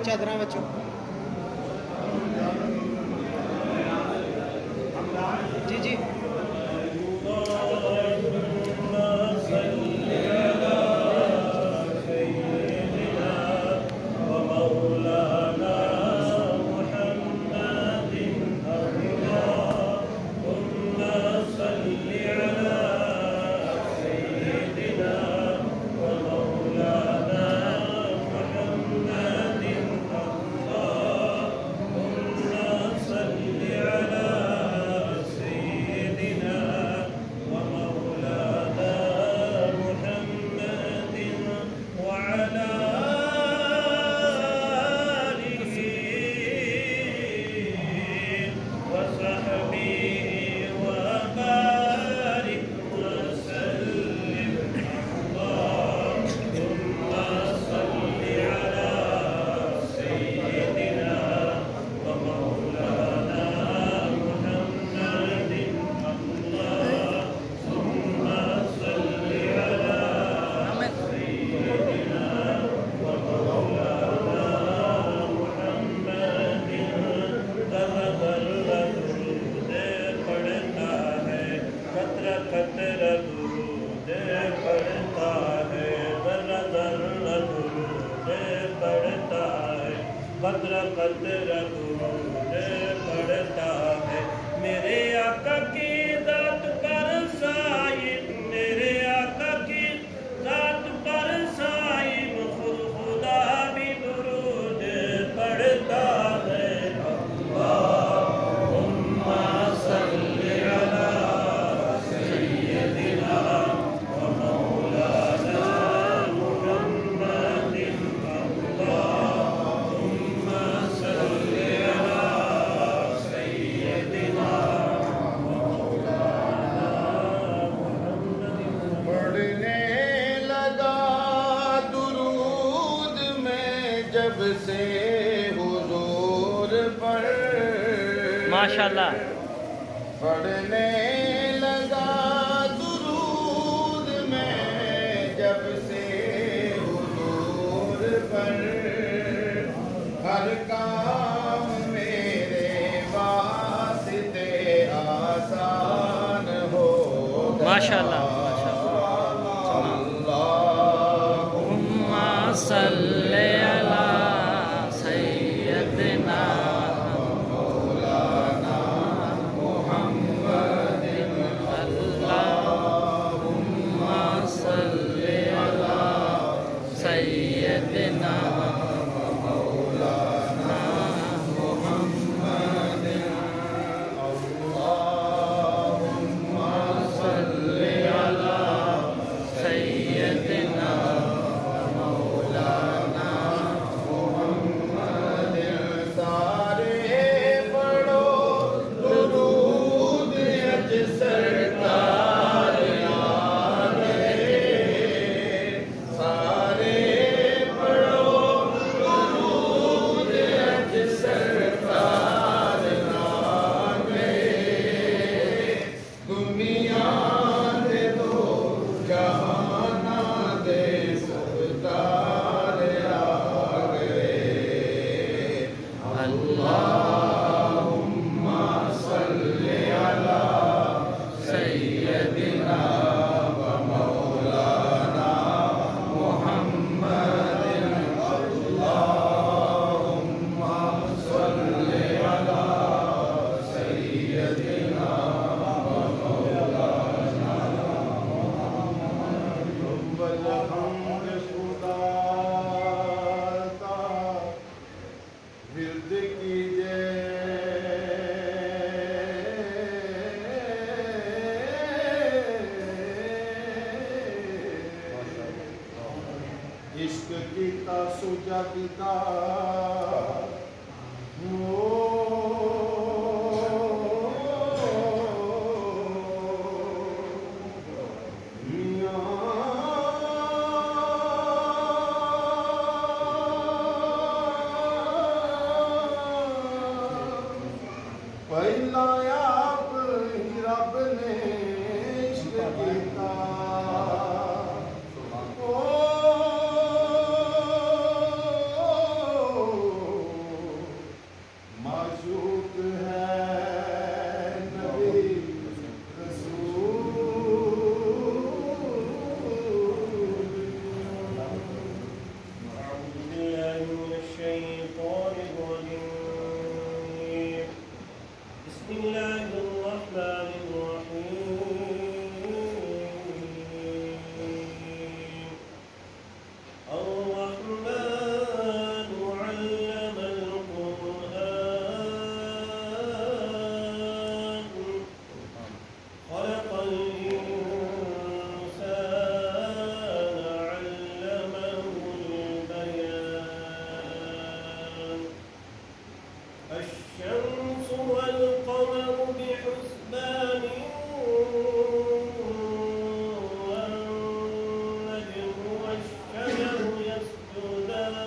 चादर बच्चों जी जी कतरा कतरा पड़ता है मेरे आका की दात पर साहिब, मेरे आका की दात पर साहिब खुदा भी दुरूद पढ़ता है। अल्लाहुम्मा सल्ली अला सय्यदिना व मौलाना मुहम्मदिन। अल्लाहुम्मा सल्ली अला सय्यदिना व मौलाना मुहम्मदिन। पढ़ने लगा दुरूद में जब से हुजूर पर, माशाल्लाह। पढ़ने लगा दुरूद में जब से हुजूर पर, हर काम मेरे वास्ते आसान हो गया। माशाल्लाह अल्लाहुम्मा सल्ले अला सय्यदिना मौलाना मुहम्मदिन। अल्लाहुम्मा सल्ले अला सय्यदिना मौलाना मुहम्मदिन। अल्लाहुम्मा सल्ली अला سجدتا پہلا آپ ہی رب نے عشق کیتا معشوق ہے نبی رسول أعوذ بالله من الشيطان الرجيم بسم الله الرحمن الرحيم الرحمن علم القرآن خلق الإنسان علمه البيان الشمس والقمر بحسبان والنجم والشجر يسجدان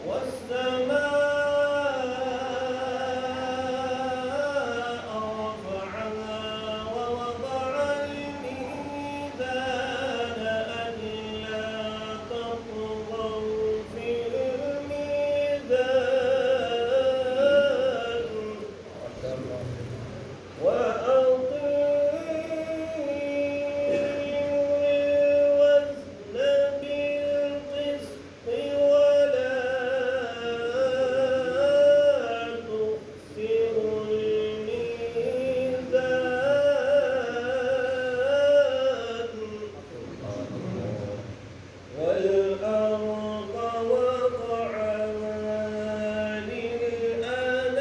والسماء رفعها ووضع الميزان ألا تطغوا في الميزان وأقيموا الوزن بالقسط ولا تخسروا الميزان والأرض وضعها للأنام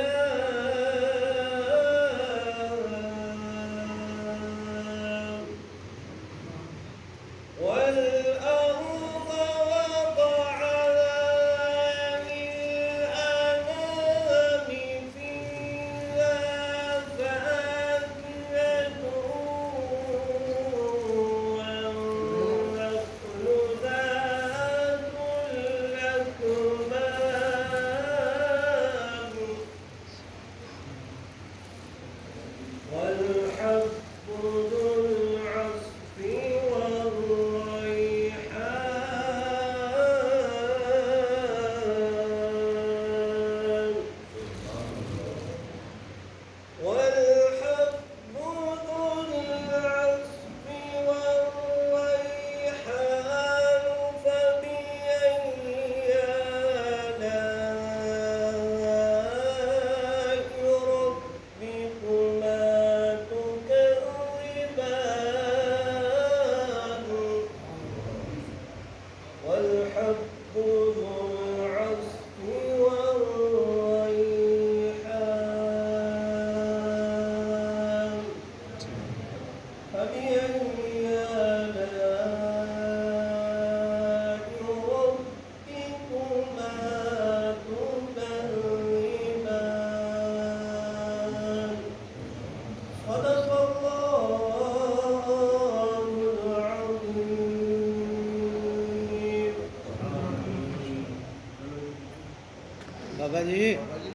والأرض وضعها للأنام فيها فاكهة والنخل ذات الأكمام والحب ذو العصف والريحان والحب ذو العصف والريحان فبأي آلاء ربكما تكذبان والحب ذو العصف والريحان فبأي آلاء ربكما تكذبان صدق الله العظيم بابا جی